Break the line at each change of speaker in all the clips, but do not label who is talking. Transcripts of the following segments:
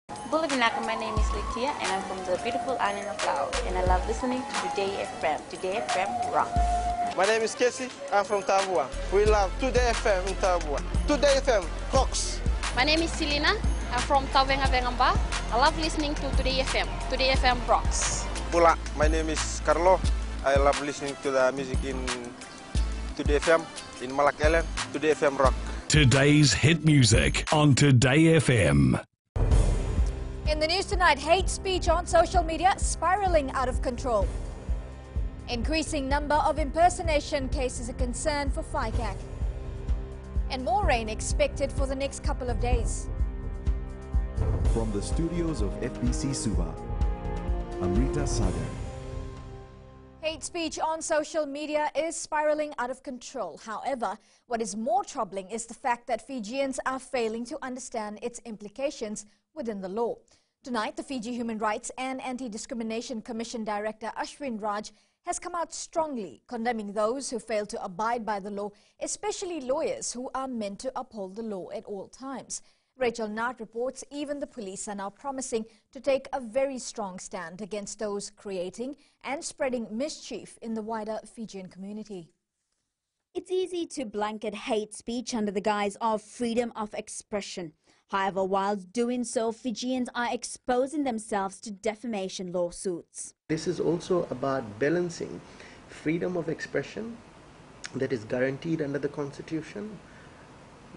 Bulavinaka, my name is Litia and I'm from the beautiful island of Laos and I love listening to Today FM. Today FM rock.
My name is Casey, I'm from Tabua. We love Today FM in Tabua. Today FM rocks.
My name is Selina, I'm from Tavenga Vengamba. I love listening to Today FM. Today FM rocks.
Pula, my name is Carlo. I love listening to the music in Today FM, in Malak Island. Today FM rock.
Today's hit music on Today FM.
In the news tonight, hate speech on social media spiraling out of control. Increasing number of impersonation cases a concern for FICAC. And more rain expected for the next couple of days.
From the studios of FBC Suba, Amrita Sagar.
Hate speech on social media is spiraling out of control. However, what is more troubling is the fact that Fijians are failing to understand its implications within the law. Tonight, the Fiji Human Rights and Anti-Discrimination Commission Director Ashwin Raj has come out strongly condemning those who fail to abide by the law, especially lawyers who are meant to uphold the law at all times. Rachel Nart reports even the police are now promising to take a very strong stand against those creating and spreading mischief in the wider Fijian community.
It's easy to blanket hate speech under the guise of freedom of expression. However, while doing so, Fijians are exposing themselves to defamation lawsuits.
This is also about balancing freedom of expression that is guaranteed under the Constitution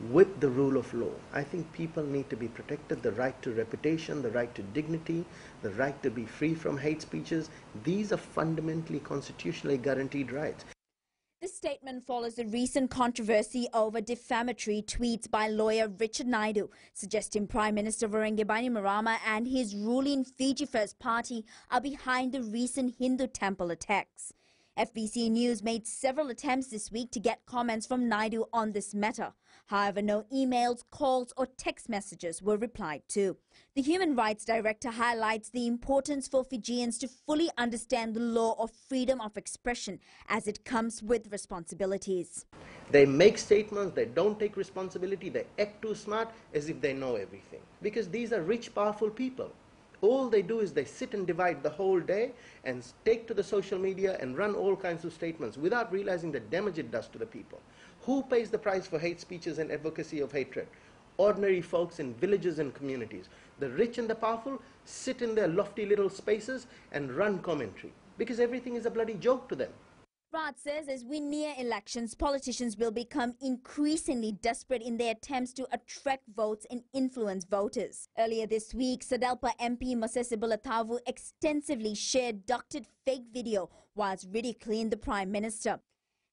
with the rule of law. I think people need to be protected, the right to reputation, the right to dignity, the right to be free from hate speeches. These are fundamentally constitutionally guaranteed rights.
This statement follows the recent controversy over defamatory tweets by lawyer Richard Naidu, suggesting Prime Minister Voreqe Bainimarama and his ruling Fiji First Party are behind the recent Hindu temple attacks. FBC News made several attempts this week to get comments from Naidu on this matter. However, no emails, calls or text messages were replied to. The Human Rights Director highlights the importance for Fijians to fully understand the law of freedom of expression as it comes with responsibilities.
They make statements, they don't take responsibility, they act too smart as if they know everything. Because these are rich, powerful people. All they do is they sit and divide the whole day and take to the social media and run all kinds of statements without realizing the damage it does to the people. Who pays the price for hate speeches and advocacy of hatred? Ordinary folks in villages and communities. The rich and the powerful sit in their lofty little spaces and run commentary because everything is a bloody joke to them.
Raj says as we near elections, politicians will become increasingly desperate in their attempts to attract votes and influence voters. Earlier this week, Sadelpa MP Mosese Bulatavu extensively shared doctored fake video whilst ridiculing the Prime Minister.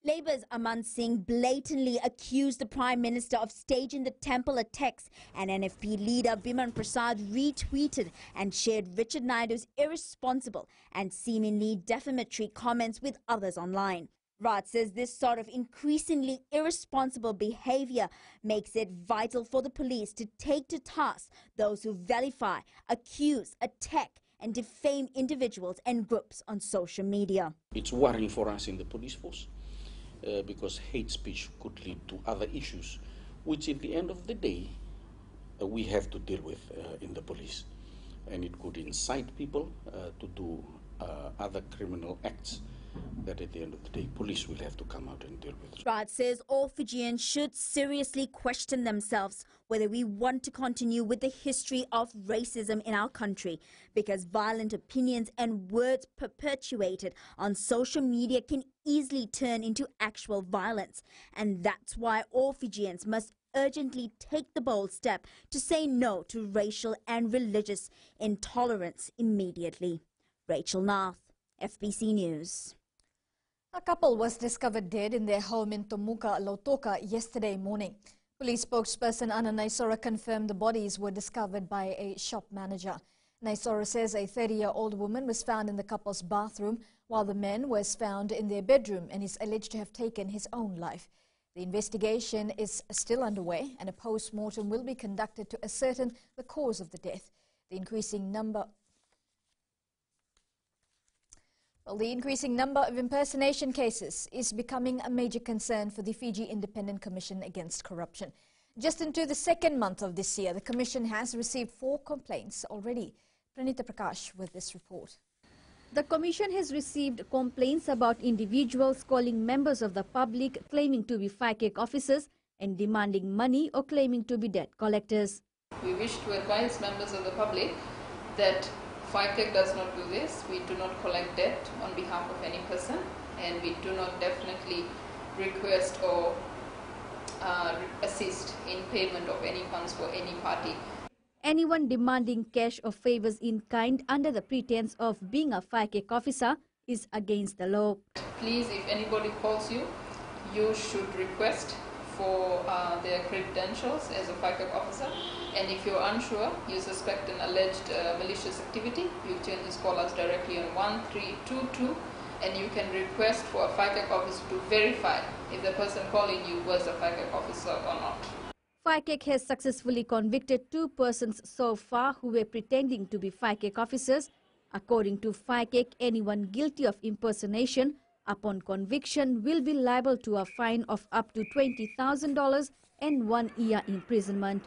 Labour's Aman Singh blatantly accused the Prime Minister of staging the temple attacks, and NFP leader Biman Prasad retweeted and shared Richard Naidu's irresponsible and seemingly defamatory comments with others online. Raj says this sort of increasingly irresponsible behaviour makes it vital for the police to take to task those who vilify, accuse, attack and defame individuals and groups on social media.
It's worrying for us in the police force. Because hate speech could lead to other issues, which at the end of the day, we have to deal with in the police. And it could incite people to do other criminal acts that at the end of the day, police will have to come out and deal with.
Raj says all Fijians should seriously question themselves whether we want to continue with the history of racism in our country, because violent opinions and words perpetuated on social media can easily turn into actual violence. And that's why all Fijians must urgently take the bold step to say no to racial and religious intolerance immediately. Rachel Narth, FBC News.
A couple was discovered dead in their home in Tomuka, Lautoka yesterday morning. Police spokesperson Anna Naisora confirmed the bodies were discovered by a shop manager. Naisora says a 30-year-old woman was found in the couple's bathroom while the man was found in their bedroom and is alleged to have taken his own life. The investigation is still underway and a post-mortem will be conducted to ascertain the cause of the death. The increasing number of impersonation cases is becoming a major concern for the Fiji Independent Commission Against Corruption. Just into the second month of this year, the Commission has received 4 complaints already. Pranita Prakash with this report.
The Commission has received complaints about individuals calling members of the public claiming to be FICAC officers and demanding money or claiming to be debt collectors.
We wish to advise members of the public that FICAC does not do this. We do not collect debt on behalf of any person, and we do not definitely request or assist in payment of any funds for any party.
Anyone demanding cash or favors in kind under the pretense of being a FICAC officer is against the law.
Please, if anybody calls you, you should request for their credentials as a FICAC officer, and if you're unsure, you suspect an alleged malicious activity, you can just call us directly on 1322, and you can request for a FICAC officer to verify if the person calling you was a FICAC officer or not.
FICAC has successfully convicted 2 persons so far who were pretending to be FICAC officers. According to FICAC, anyone guilty of impersonation upon conviction will be liable to a fine of up to $20,000 and 1 year imprisonment.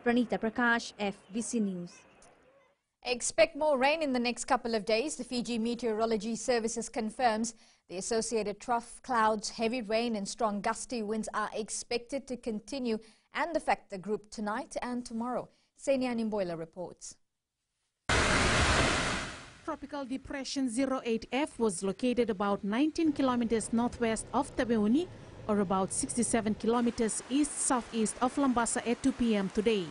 Pranita Prakash, FBC News.
Expect more rain in the next couple of days. The Fiji Meteorology Services confirms the associated trough clouds, heavy rain and strong gusty winds are expected to continue and affect the group tonight and tomorrow. Senia Nimboila reports.
Tropical Depression 08F was located about 19 kilometers northwest of Taveuni, or about 67 kilometers east-southeast of Lambasa at 2 p.m. today.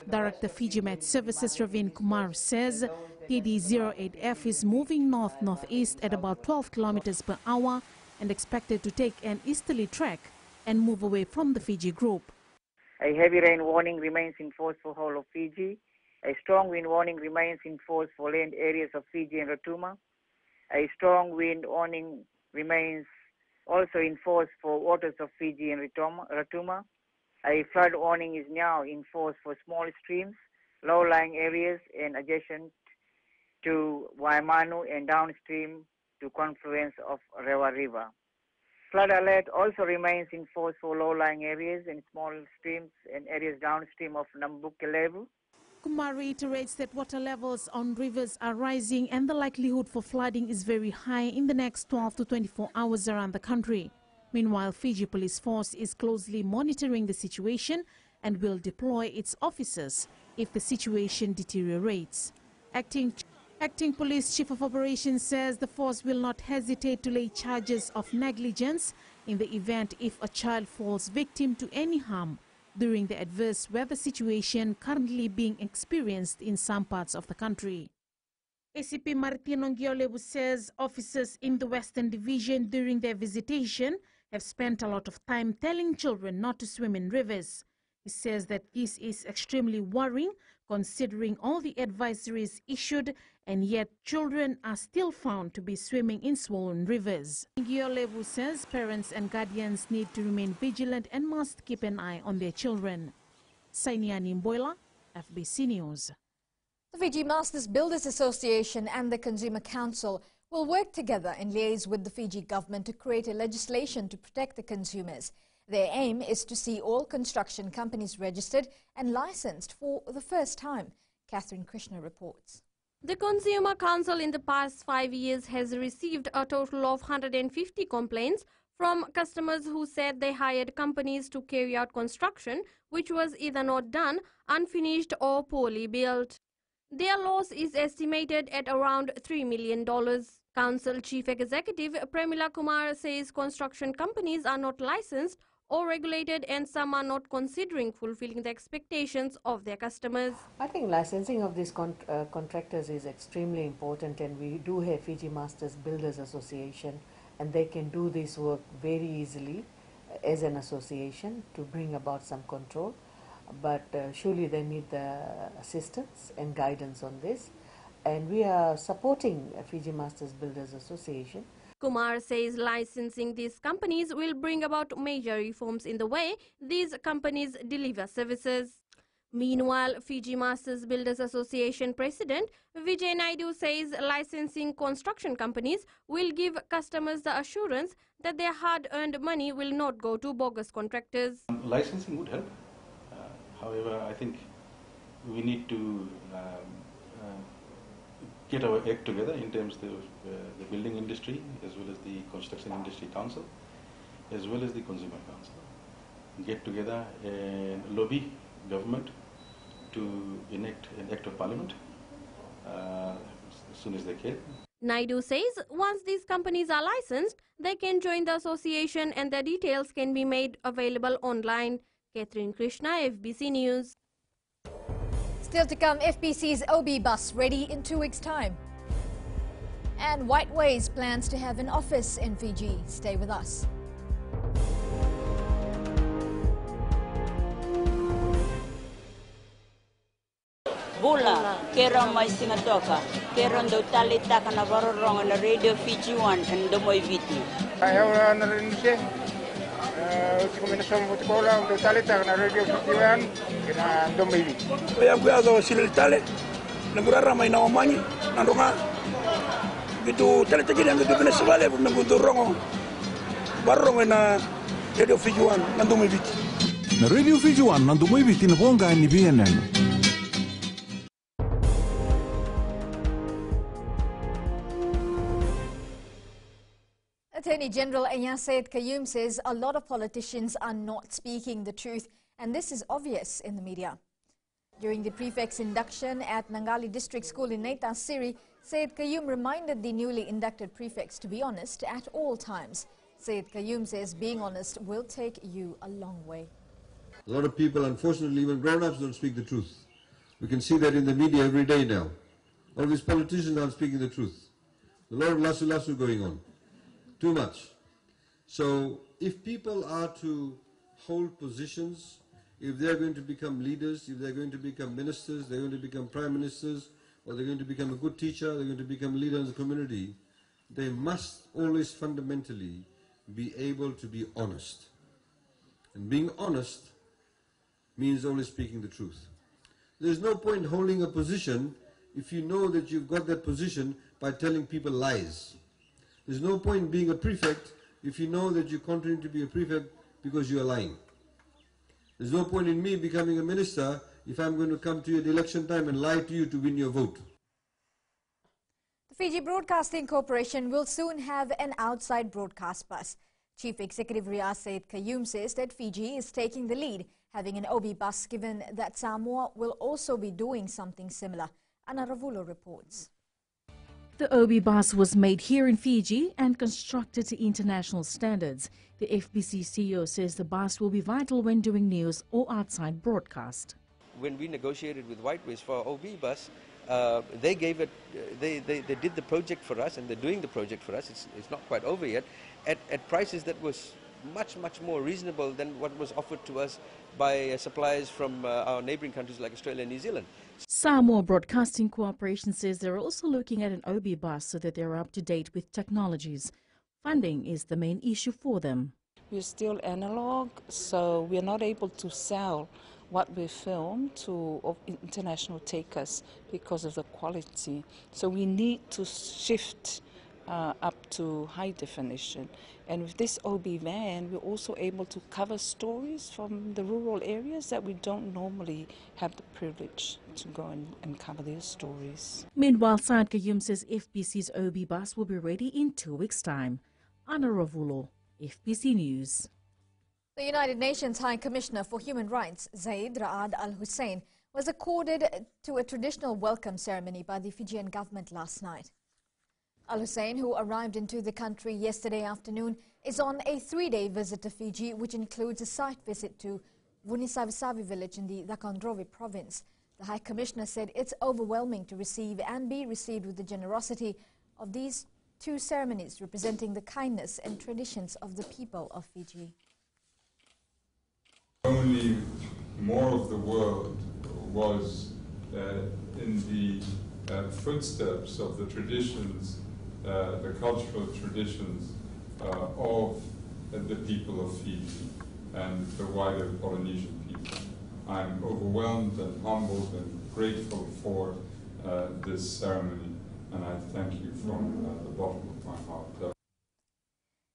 Director Fiji Met Services Ravin Kumar says TD08F is moving north-northeast at about 12 kilometers per hour and expected to take an easterly track and move away from the Fiji group.
A heavy rain warning remains in force for whole of Fiji. A strong wind warning remains in force for land areas of Fiji and Rotuma. A strong wind warning remains also in force for waters of Fiji and Rotuma. A flood warning is now in force for small streams, low-lying areas and adjacent to Waimanu and downstream to confluence of Rewa River. Flood alert also remains in force for low-lying areas and small streams and areas downstream of Nambukelevu.
Kumar reiterates that water levels on rivers are rising and the likelihood for flooding is very high in the next 12 to 24 hours around the country. Meanwhile, Fiji Police Force is closely monitoring the situation and will deploy its officers if the situation deteriorates. Acting Police Chief of Operations says the force will not hesitate to lay charges of negligence in the event if a child falls victim to any harm during the adverse weather situation currently being experienced in some parts of the country. ACP Martino Ngiolebu says officers in the Western Division during their visitation have spent a lot of time telling children not to swim in rivers. He says that this is extremely worrying considering all the advisories issued, and yet children are still found to be swimming in swollen rivers. Ngiolebu says parents and guardians need to remain vigilant and must keep an eye on their children. Sainiani Mboila, FBC News.
The Fiji Masters Builders Association and the Consumer Council will work together and liaise with the Fiji government to create a legislation to protect the consumers. Their aim is to see all construction companies registered and licensed for the first time. Catherine Krishna reports.
The Consumer Council in the past 5 years has received a total of 150 complaints from customers who said they hired companies to carry out construction which was either not done, unfinished or poorly built. Their loss is estimated at around $3 million. Council Chief Executive Premila Kumar says construction companies are not licensed or regulated and some are not considering fulfilling the expectations of their customers.
I think licensing of these contractors is extremely important, and we do have Fiji Masters Builders Association, and they can do this work very easily as an association to bring about some control. But surely they need the assistance and guidance on this, and we are supporting Fiji Masters Builders Association.
Kumar says licensing these companies will bring about major reforms in the way these companies deliver services. Meanwhile, Fiji Masters Builders Association President Vijay Naidu says licensing construction companies will give customers the assurance that their hard-earned money will not go to bogus contractors.
Licensing would help. However, I think we need to get our act together in terms of the building industry, as well as the Construction Industry Council, as well as the Consumer Council. Get together and lobby government to enact an act of parliament as soon as they can.
Naidu says once these companies are licensed, they can join the association and their details can be made available online. Catherine Krishna, FBC News.
Still to come, FBC's OB bus ready in 2 weeks' time. And Whiteways plans to have an office in Fiji. Stay with us.
Bula, kera mai singatoka, kera ndo talita kana varorong na Radio Fiji 1 and Domoy Viti.
Ayaw na rin siya. Uti ko minasong uti ko lang ndo talita kana Radio Fiji 1 kina Domoy Viti.
Kaya kuya zo silil tale, nagurara may nawamanyi, nandunga. Gitu talita gini ang gitu pinasabale, nagudurong barong na Radio Fiji 1 nandomoy Viti.
Na Radio Fiji 1 nandomoy Viti na bonga ni BNN.
Attorney General Ayasayed Qayyum says a lot of politicians are not speaking the truth, and this is obvious in the media. During the prefect's induction at Nangali District School in Naitas Siri, Syed Qayyum reminded the newly inducted prefects to be honest at all times. Syed Qayyum says being honest will take you a long way.
A lot of people, unfortunately, even grown-ups don't speak the truth. We can see that in the media every day now. All these politicians aren't speaking the truth. A lot of lasu-lasu going on. Too much. So if people are to hold positions, if they're going to become leaders, if they're going to become ministers, they're going to become prime ministers, or they're going to become a good teacher, they're going to become a leader in the community, they must always fundamentally be able to be honest. And being honest means always speaking the truth. There's no point holding a position if you know that you've got that position by telling people lies. There's no point being a prefect if you know that you're continuing to be a prefect because you are lying. There's no point in me becoming a minister if I'm going to come to you at election time and lie to you to win your vote.
The Fiji Broadcasting Corporation will soon have an outside broadcast bus. Chief Executive Ayasayed Qayyum says that Fiji is taking the lead, having an OB bus, given that Samoa will also be doing something similar. Anna Ravulo reports.
The OB bus was made here in Fiji and constructed to international standards. The FBC CEO says the bus will be vital when doing news or outside broadcast.
When we negotiated with Whiteways for our OB bus, they gave it. They did the project for us, and they're doing the project for us. It's not quite over yet, at prices that was much more reasonable than what was offered to us by suppliers from our neighbouring countries like Australia and New Zealand.
Samoa Broadcasting Corporation says they're also looking at an OB bus so that they're up to date with technologies. Funding is the main issue for them.
We're still analog, so we're not able to sell what we film to international takers because of the quality. So we need to shift up to high definition. And with this OB van, we're also able to cover stories from the rural areas that we don't normally have the privilege to go and cover their stories.
Meanwhile, Syed Qayyum says FBC's OB bus will be ready in 2 weeks' time. Anna Ravulo, FBC News.
The United Nations High Commissioner for Human Rights, Zeid Ra'ad Al Hussein, was accorded to a traditional welcome ceremony by the Fijian government last night. Al Hussein, who arrived into the country yesterday afternoon, is on a 3-day visit to Fiji, which includes a site visit to Vunisavisavi village in the Dakondrovi province. The High Commissioner said it's overwhelming to receive and be received with the generosity of these two ceremonies representing the kindness and traditions of the people of Fiji.
Only more of the world was in the footsteps of the traditions, the cultural traditions of the people of Fiji and the wider Polynesian people. I'm overwhelmed and humbled and grateful for this ceremony, and I thank you from the bottom of my heart.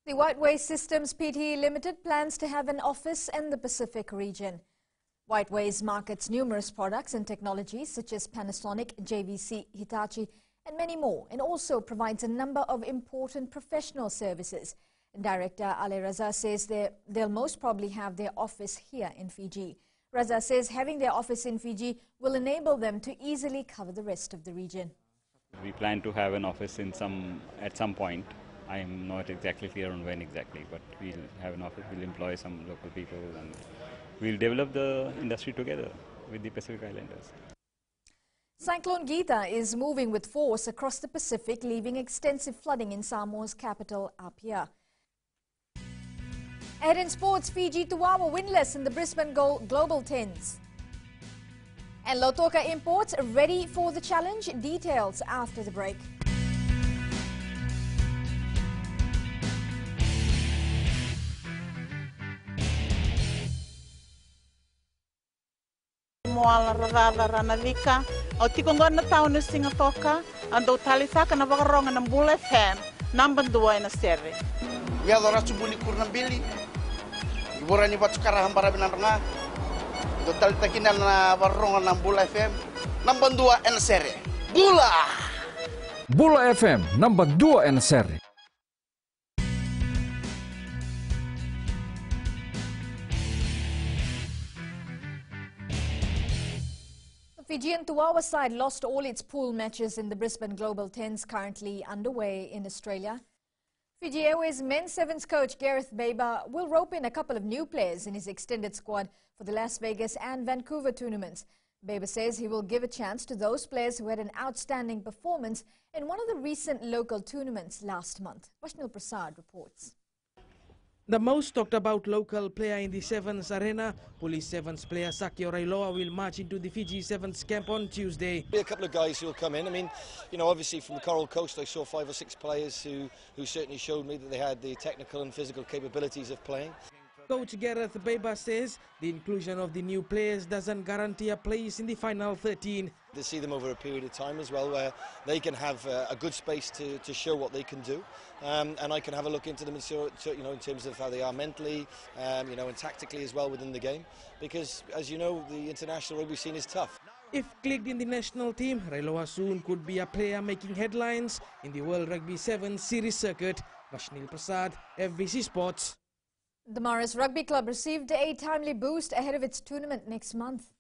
The Whiteways Systems Pte Limited plans to have an office in the Pacific region. Whiteways markets numerous products and technologies such as Panasonic, JVC, Hitachi and many more, and also provides a number of important professional services. Director Ali Raza says they'll most probably have their office here in Fiji. Raza says having their office in Fiji will enable them to easily cover the rest of the region.
We plan to have an office at some point. I am not exactly clear on when exactly, but we'll have an office, we'll employ some local people and we'll develop the industry together with the Pacific Islanders.
Cyclone Geeta is moving with force across the Pacific, leaving extensive flooding in Samoa's capital, Apia. Ahead in sports, Fiji Tuawa winless in the Brisbane Global Tens. And Lautoka Imports ready for the challenge? Details after the break.
Moala rarara ranavika, o tikongona tauna singatoka, ando talisaka na wakaronga ng Bull FM, number 2 na sere.
Ya dora subuli kurnambili, iborani batukara hambara binaranga, do talitakina na wakaronga ng Bull FM, number 2 na sere. Bula!
Bula FM, number 2 na sere.
Fijian Tuawa side lost all its pool matches in the Brisbane Global Tens currently underway in Australia. Fiji Airways men's sevens coach Gareth Baber will rope in a couple of new players in his extended squad for the Las Vegas and Vancouver tournaments. Baber says he will give a chance to those players who had an outstanding performance in one of the recent local tournaments last month. Vashnil Prasad reports.
The most talked about local player in the Sevens arena, Police Sevens player Sakio Railoa will march into the Fiji Sevens camp on Tuesday.
A couple of guys who will come in. I mean, you know, obviously from the Coral Coast I saw 5 or 6 players who certainly showed me that they had the technical and physical capabilities of playing.
Coach Gareth Baber says the inclusion of the new players doesn't guarantee a place in the final 13.
To see them over a period of time as well, where they can have a good space to show what they can do, and I can have a look into them and see, you know, in terms of how they are mentally, you know, and tactically as well within the game. Because, as you know, the international rugby scene is tough.
If clicked in the national team, Railoa soon could be a player making headlines in the World Rugby 7 series circuit. Vashnil Prasad, FBC Sports.
The Morris Rugby Club received a timely boost ahead of its tournament next month.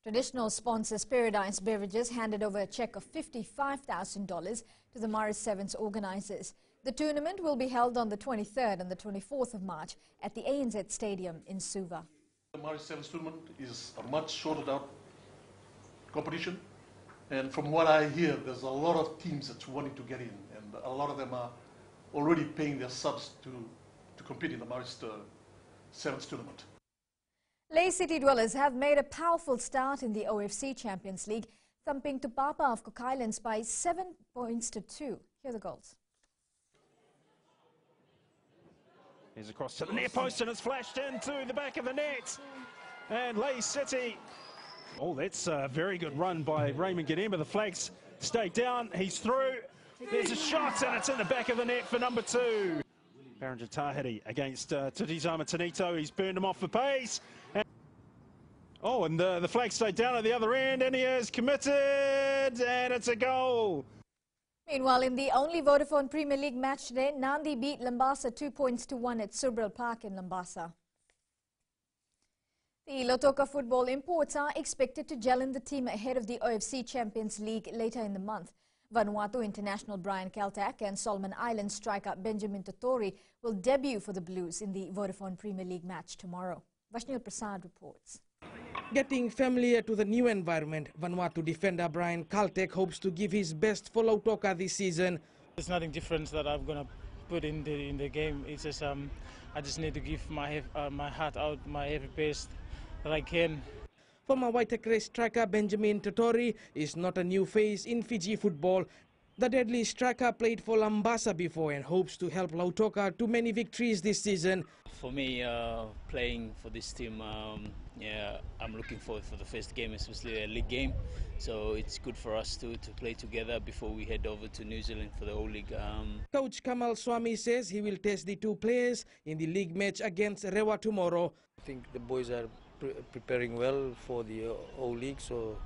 Traditional sponsors Paradise Beverages handed over a cheque of $55,000 to the Morris Sevens organisers. The tournament will be held on the 23rd and the 24th of March at the ANZ Stadium in Suva.
The Morris Sevens tournament is a much shorted out competition, and from what I hear, there's a lot of teams that's wanting to get in, and a lot of them are already paying their subs to compete in the Morris Sevens tournament.
Lae City Dwellers have made a powerful start in the OFC Champions League, thumping Tupapa of Cook Islands by 7 points to 2. Here are the goals.
Here's across to the near post and it's flashed into the back of the net. And Lae City. Oh, that's a very good run by Raymond Gademba. The flags stay down. He's through. There's a shot and it's in the back of the net for number 2. Barringer Tahiti against Tutizama Tanito. He's burned him off for pace. And the flag stayed down at the other end, and he is committed, and it's a goal.
Meanwhile, in the only Vodafone Premier League match today, Nandi beat Lambasa 2 points to 1 at Subral Park in Lambasa. The Lautoka football imports are expected to gel in the team ahead of the OFC Champions League later in the month. Vanuatu international Brian Kaltak and Solomon Islands striker Benjamin Totori will debut for the Blues in the Vodafone Premier League match tomorrow. Vashnil Prasad reports.
Getting familiar to the new environment, Vanuatu defender Brian Kaltek hopes to give his best for Lautoka this season.
There's nothing different that I'm going to put in the game. It's just I just need to give my heart out, my every best that I can.
Former Waitakere striker Benjamin Totori is not a new face in Fiji football. The deadly striker played for Lambasa before and hopes to help Lautoka to many victories this season.
For me, playing for this team, I'm looking forward for the first game, especially a league game. So it's good for us to play together before we head over to New Zealand for the whole league.
Coach Kamal Swami says he will test the 2 players in the league match against Rewa tomorrow.
I think the boys are
preparing well for the O-League. So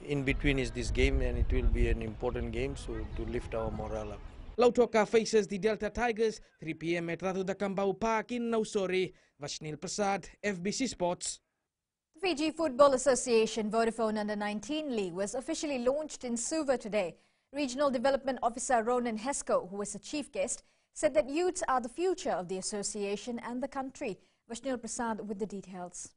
in between is this game, and it will be an important game, so to lift our morale up.
Lautoka faces the Delta Tigers 3 p.m. at Ratu Dakambau Park in Nausori. Vashnil Prasad, FBC Sports.
The Fiji Football Association Vodafone Under-19 League was officially launched in Suva today. Regional Development Officer Ronan Hesko, who was the chief guest, said that youths are the future of the association and the country. Vashnil Prasad with the details.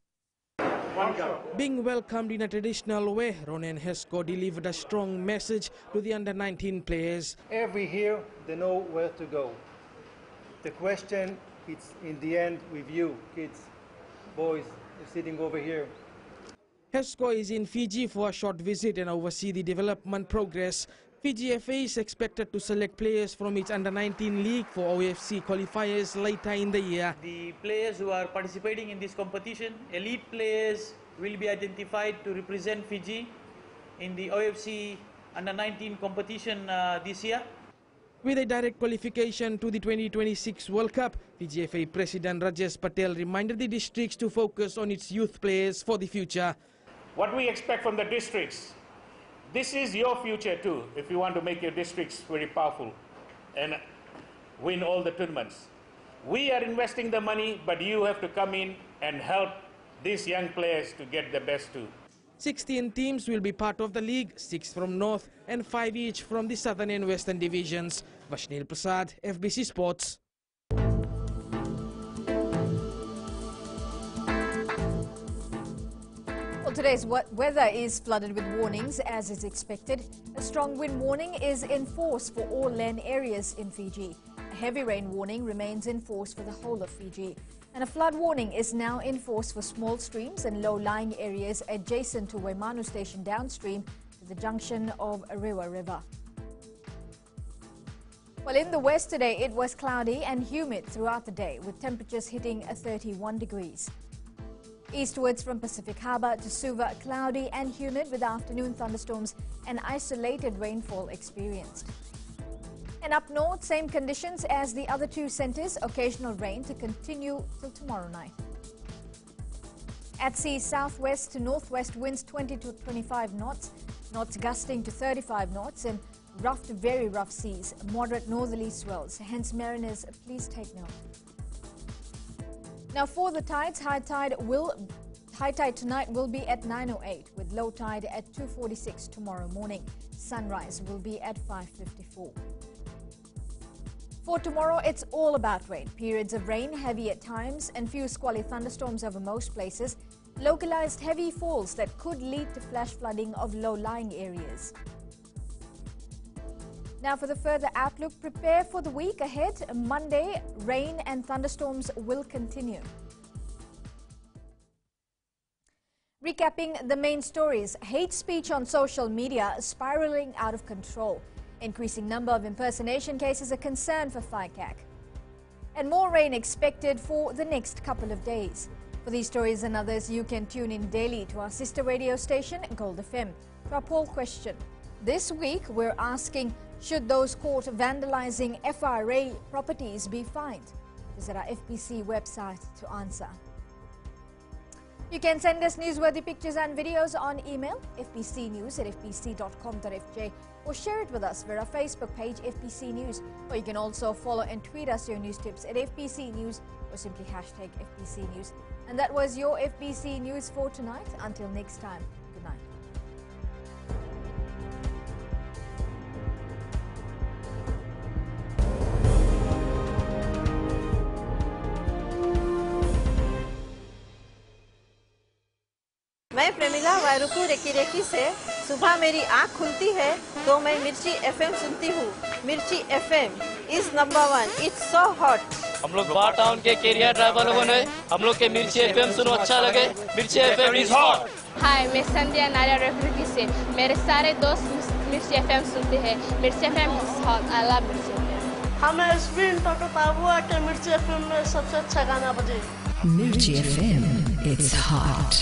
Being welcomed in a traditional way, Ronan Hesko delivered a strong message to the under-19 players.
Every year, they know where to go. The question is in the end with you, kids, boys, sitting over here.
Hesko is in Fiji for a short visit and oversee the development progress. Fiji FA is expected to select players from its under-19 league for OFC qualifiers later in the year.
The players who are participating in this competition, elite players, will be identified to represent Fiji in the OFC under-19 competition this year.
With a direct qualification to the 2026 World Cup, Fiji FA President Rajesh Patel reminded the districts to focus on its youth players for the future.
What we expect from the districts, this is your future too, if you want to make your districts very powerful and win all the tournaments. We are investing the money, but you have to come in and help these young players to get the best too.
16 teams will be part of the league, 6 from North and 5 each from the Southern and Western divisions. Vashnil Prasad, FBC Sports.
Well, today's weather is flooded with warnings as is expected. A strong wind warning is in force for all land areas in Fiji. A heavy rain warning remains in force for the whole of Fiji. And a flood warning is now in force for small streams and low-lying areas adjacent to Waimanu Station downstream to the junction of Rewa River. Well, in the west today, it was cloudy and humid throughout the day, with temperatures hitting 31 degrees. Eastwards from Pacific Harbour to Suva, cloudy and humid with afternoon thunderstorms and isolated rainfall experienced. And up north, same conditions as the other two centres, occasional rain to continue till tomorrow night. At sea, southwest to northwest winds 20 to 25 knots, knots gusting to 35 knots, and rough to very rough seas, moderate northerly swells. Hence, mariners, please take note. Now, for the tides, high tide tonight will be at 9:08, with low tide at 2:46 tomorrow morning. Sunrise will be at 5:54. For tomorrow, it's all about rain. Periods of rain, heavy at times, and few squally thunderstorms over most places. Localized heavy falls that could lead to flash flooding of low-lying areas. Now for the further outlook, prepare for the week ahead. Monday, rain and thunderstorms will continue. Recapping the main stories, hate speech on social media spiraling out of control. Increasing number of impersonation cases a concern for FICAC. And more rain expected for the next couple of days. For these stories and others, you can tune in daily to our sister radio station, Gold FM. To our poll question, this week we're asking, should those caught vandalizing FRA properties be fined? Visit our FBC website to answer. You can send us newsworthy pictures and videos on email, fbcnews@fbc.com.fj, or share it with us via our Facebook page, FBC News. Or you can also follow and tweet us your news tips at FBC News or simply hashtag FBC News. And that was your FBC News for tonight. Until next time, good night.
मैं Premila वायरुकू recce recce से सुबह मेरी आँख खुलती है तो मैं मिर्ची FM सुनती हूँ। मिर्ची FM is number 1. It's so hot.
हम लोग बार टाउन के कैरियर ड्राइवर लोगों ने हम लोग के मिर्ची FM सुनो अच्छा लगे। मिर्ची FM is hot.
हाय, मैं संध्या नारिया रेकी से मेरे सारे दोस्त मिर्ची FM सुनते हैं। मिर्ची FM is hot. I love मिर्ची FM.
हमें स्पिन टोटो हुआ कि मिर्ची FM में सबसे अच्छा गाना बजे।
Mirchi FM, it's hot.